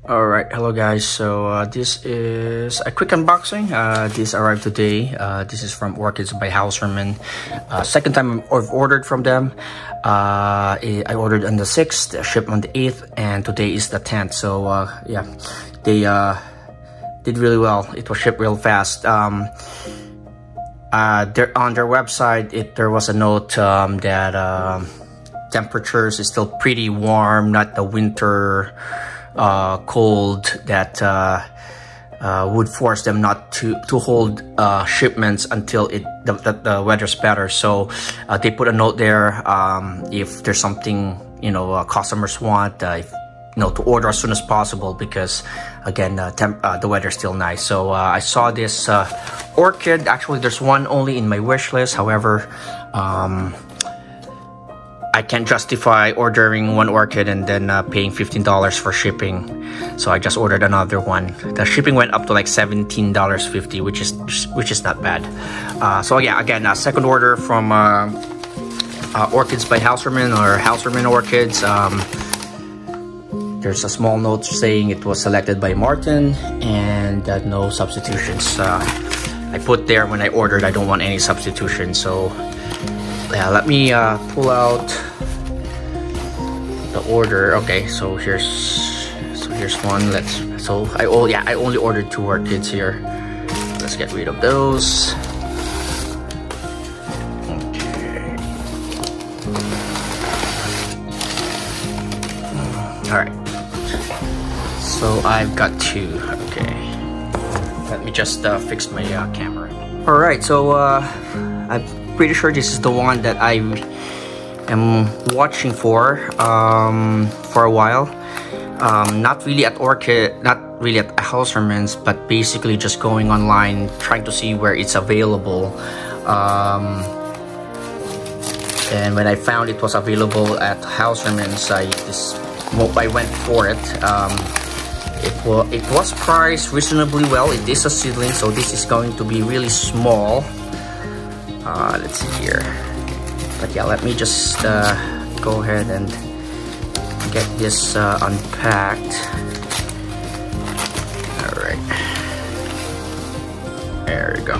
Alright, hello guys. So this is a quick unboxing. This arrived today. This is from Orchids by Hausermann. Second time I've ordered from them. I ordered on the 6th, shipped on the 8th, and today is the 10th. So yeah, they did really well. It was shipped real fast. On their website, there was a note that temperatures is still pretty warm, not the winter cold that would force them not to hold shipments until the weather's better. So they put a note there, if there's something customers want, to order as soon as possible, because again the weather's still nice. So I saw this orchid. Actually, there's one only in my wish list. However, I can't justify ordering one orchid and then paying $15 for shipping, so I just ordered another one. The shipping went up to like $17.50, which is not bad. So yeah, again, second order from Orchids by Hausermann, or Hausermann Orchids. There's a small note saying it was selected by Martin and no substitutions. I put there when I ordered I don't want any substitutions. So yeah, let me pull out the order. Okay, so here's one. I only ordered 2 orchids here. Let's get rid of those. Okay. All right. So I've got 2. Okay. Let me just fix my camera. All right. So I'm pretty sure this is the one that I am watching for a while. Not really at Hausermann's, but basically just going online, trying to see where it's available. And when I found it was available at Hausermann's, I went for it. It was priced reasonably well. It is a seedling, so this is going to be really small. Let's see here. But yeah, let me just go ahead and get this unpacked. All right, there we go.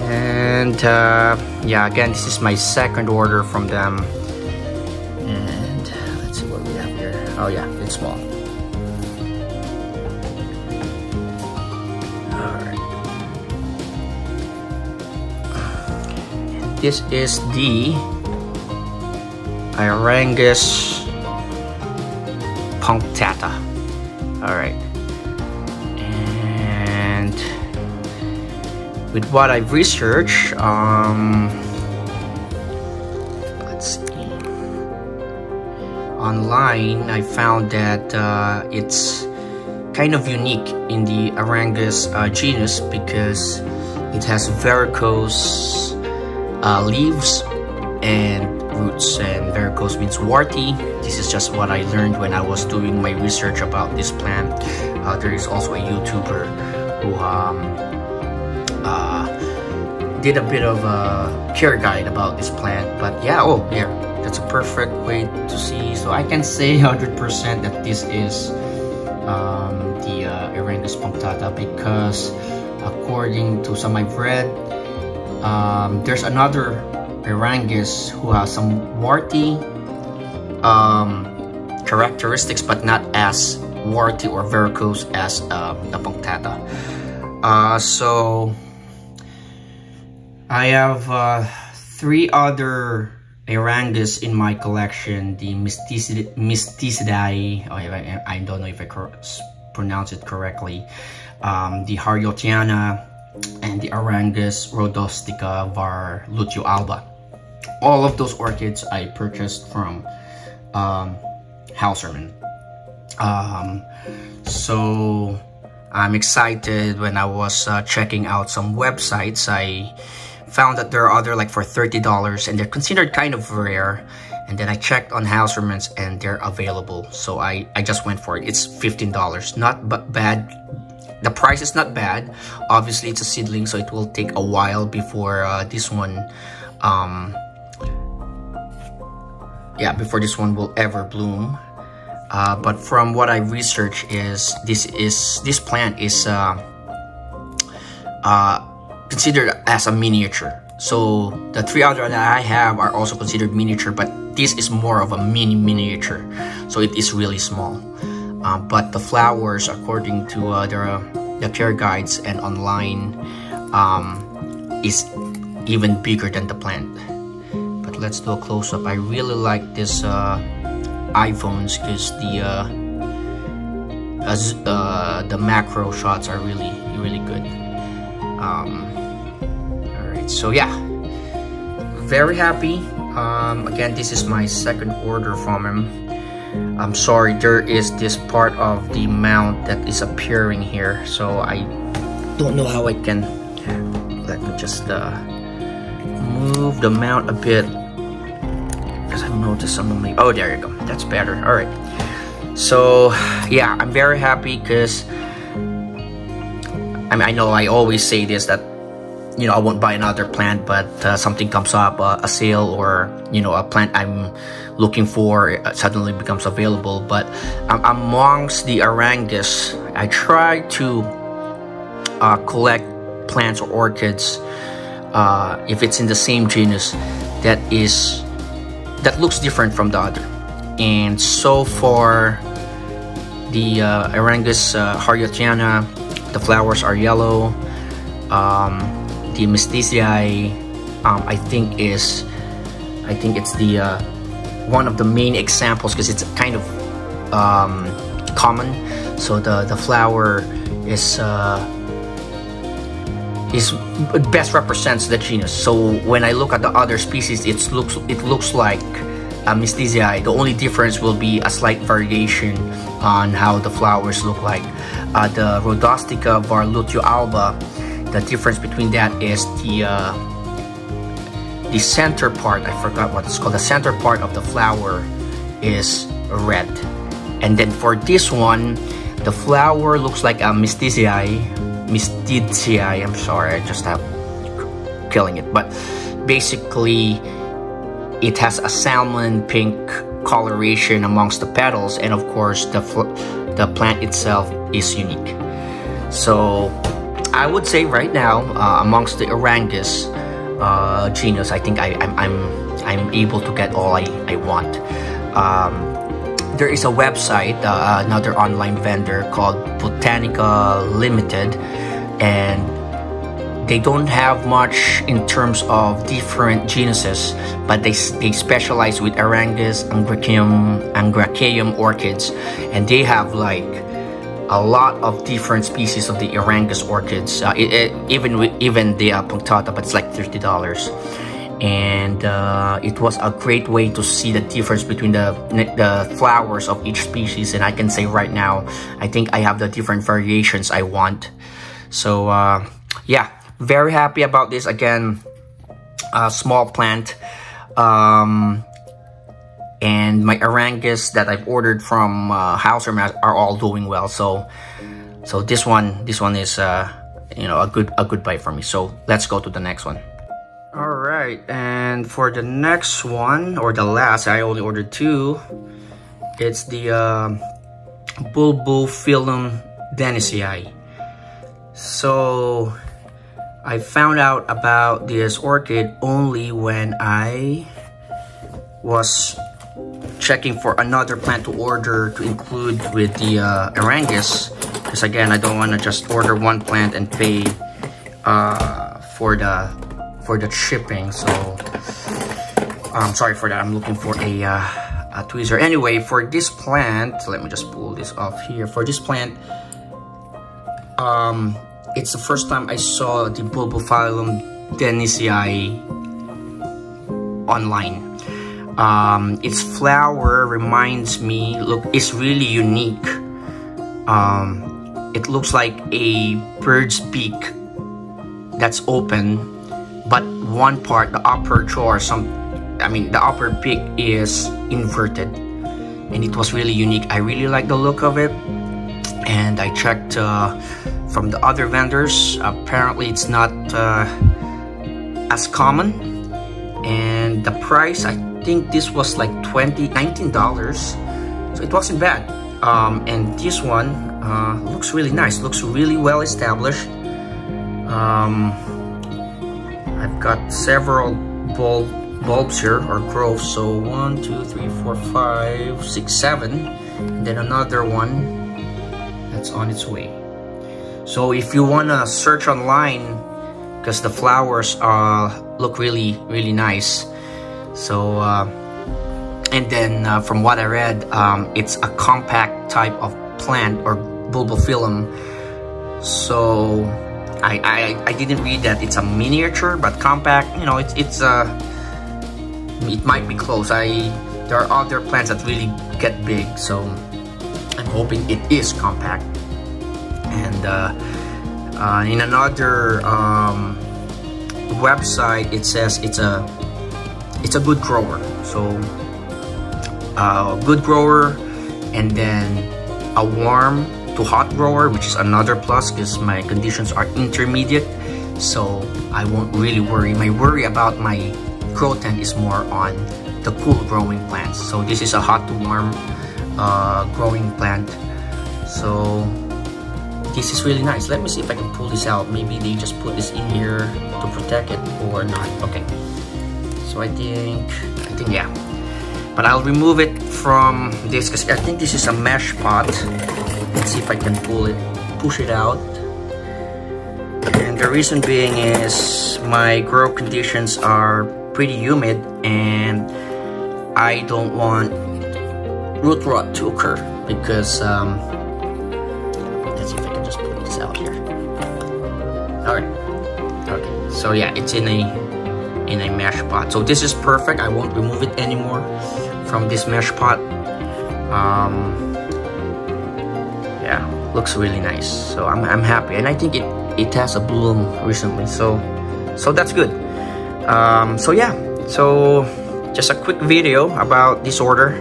And yeah, again, this is my second order from them. And let's see what we have here. Oh yeah, it's small. This is the Arangus punctata. All right, and with what I've researched, let's see, online, I found that it's kind of unique in the Arangus genus, because it has varicose leaves and roots, and varicose means warty. This is just what I learned when I was doing my research about this plant. There is also a YouTuber who did a bit of a care guide about this plant. But yeah, oh yeah, that's a perfect way to see. So I can say 100% that this is the Arangus punctata, because according to some I've read, there's another Arangus who has some warty characteristics, but not as warty or varicose as the punctata. So I have 3 other Arangus in my collection. The Mysticidae, I don't know if I pronounce it correctly, the Hariotiana, and the Arangus rhodostica var Lucio alba. All of those orchids I purchased from Hausermann. So I'm excited. When I was checking out some websites, I found that there are other like for $30, and they're considered kind of rare. And then I checked on Hausermann's and they're available, so I just went for it. It's $15, not bad. The price is not bad. Obviously, it's a seedling, so it will take a while before this one before this one will ever bloom. but from what I researched, this plant is considered as a miniature. So the 3 other that I have are also considered miniature, but this is more of a miniature. So it is really small. But the flowers, according to the care guides and online, is even bigger than the plant. But let's do a close-up. I really like this iPhones because the macro shots are really good. Alright, so yeah, very happy. Again, this is my second order from him. I'm sorry, there is this part of the mount that is appearing here, so I don't know how I can. Let me just move the mount a bit, because I've noticed some of my, oh, there you go, that's better. All right, so yeah, I'm very happy because I know I always say this, that I won't buy another plant, but something comes up, a sale, or a plant I'm looking for suddenly becomes available. But amongst the Arangus, I try to collect plants or orchids if it's in the same genus that looks different from the other. And so far, the Arangus Harrietiana, the flowers are yellow. The Mysticii, I think it's the one of the main examples, because it's kind of common. So the flower is best represents the genus. So when I look at the other species, it looks like Mysticii. The only difference will be a slight variation on how the flowers look like. The Rhodostica Varlutio alba, the difference between that is the center part, I forgot what it's called, the center part of the flower is red. And then for this one, the flower looks like a Mysticii, I'm sorry, I just have killing it, but basically it has a salmon pink coloration amongst the petals, and of course the plant itself is unique. So I would say right now, amongst the Arangus genus, I think I'm able to get all I want. There is a website, another online vendor called Botanica Limited, and they don't have much in terms of different genuses, but they specialize with Arangus, Angraeum orchids, and they have like a lot of different species of the Arangus orchids, even the punctata, but it's like $30. And it was a great way to see the difference between the flowers of each species. And I can say right now, I think I have the different variations I want. So yeah, very happy about this. Again, small plant. And my Arangus that I've ordered from Hausermann are all doing well. So this one is a good buy for me. So let's go to the next one. All right, and for the next one, or the last, I only ordered 2. It's the Bulbophyllum denisii. So I found out about this orchid only when I was checking for another plant to order to include with the Arangus, because again, I don't want to just order one plant and pay for the shipping. So I'm sorry for that. I'm looking for a tweezer. Anyway, for this plant, let me just pull this off here. For this plant, it's the first time I saw the Bulbophyllum denisii online. Its flower reminds me, it's really unique. It looks like a bird's beak that's open, but one part, the upper jaw, the upper beak is inverted, and it was really unique. I really like the look of it, and I checked from the other vendors. Apparently, it's not as common, and the price, I think this was like $19. So it wasn't bad. And this one looks really nice, looks really well established. I've got several bulbs here, or growths. So 1, 2, 3, 4, 5, 6, 7, and then another one that's on its way. So if you wanna search online, because the flowers look really nice. So and then from what I read, it's a compact type of plant or bulbophyllum. So I didn't read that it's a miniature, but compact, you know, it might be close. There are other plants that really get big, so I'm hoping it is compact. And in another website, it says it's a good grower. So good grower, and then a warm to hot grower, which is another plus because my conditions are intermediate, so I won't really worry. My worry about my grow tent is more on the cool growing plants. So this is a hot to warm growing plant. So this is really nice. Let me see if I can pull this out. Maybe they just put this in here to protect it or not. Okay, so I think yeah, but I'll remove it from this because I think this is a mesh pot. Let's see if I can push it out. And the reason being is my grow conditions are pretty humid and I don't want root rot to occur because let's see if I can just pull this out here. Alright. Okay. So yeah, it's in a mesh pot. So this is perfect. I won't remove it anymore from this mesh pot. Yeah, looks really nice. So I'm happy, and I think it has a bloom recently. So that's good. So yeah, so just a quick video about this order.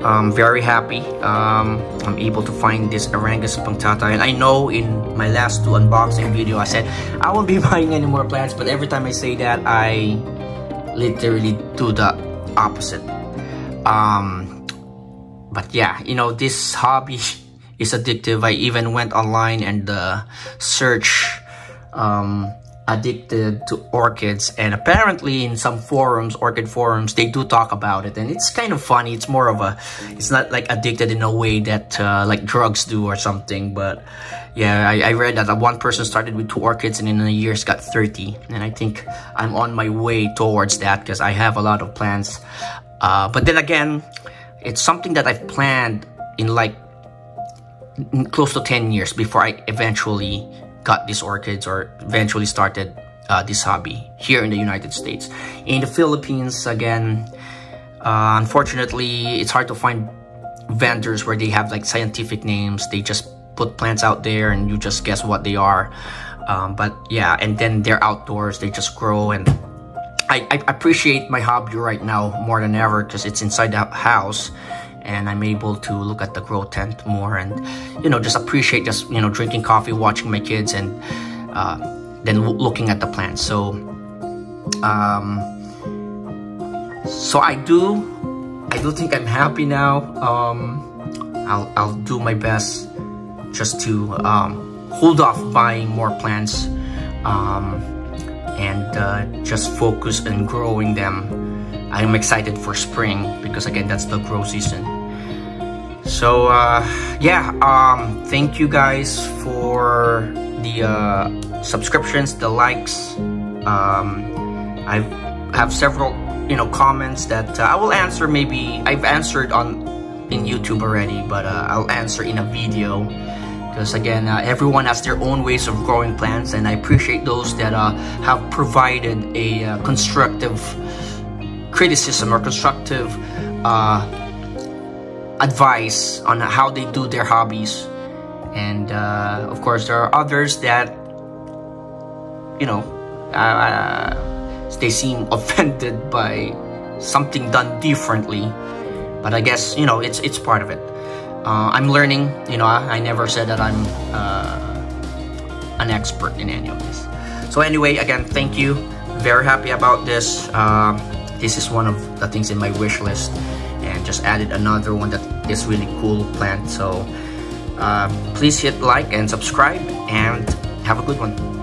I'm very happy. I'm able to find this Arangus punctata, and I know in my last 2 unboxing video I said I won't be buying any more plants, but every time I say that I literally do the opposite. But yeah, you know, this hobby is addictive. I even went online and search addicted to orchids, and apparently in some forums, orchid forums, they do talk about it, and it's kind of funny. It's more of it's not like addicted in a way that like drugs do or something, but yeah, I read that one person started with 2 orchids and in a year got 30, and I think I'm on my way towards that because I have a lot of plants. But then again, it's something that I've planned in like close to 10 years before I eventually got these orchids or eventually started this hobby here in the United States. In the Philippines, again, unfortunately, it's hard to find vendors where they have like scientific names. They just put plants out there and you just guess what they are. But yeah, and then they're outdoors, they just grow, and I appreciate my hobby right now more than ever because it's inside the house and I'm able to look at the grow tent more and, you know, just appreciate just, you know, drinking coffee, watching my kids, and then looking at the plants. So so I do think I'm happy now. I'll do my best just to hold off buying more plants and just focus on growing them. I'm excited for spring because again, that's the grow season. So yeah, thank you guys for the subscriptions, the likes. I have several, you know, comments that I will answer. Maybe I've answered in YouTube already, but I'll answer in a video because again, everyone has their own ways of growing plants, and I appreciate those that have provided a constructive criticism or constructive advice on how they do their hobbies. And of course, there are others that, you know, they seem offended by something done differently, but I guess, you know, it's part of it. I'm learning, you know. I never said that I'm an expert in any of this. So anyway, again, thank you. Very happy about this. This is one of the things in my wish list, and just added another one that is really cool plant. So please hit like and subscribe, and have a good one.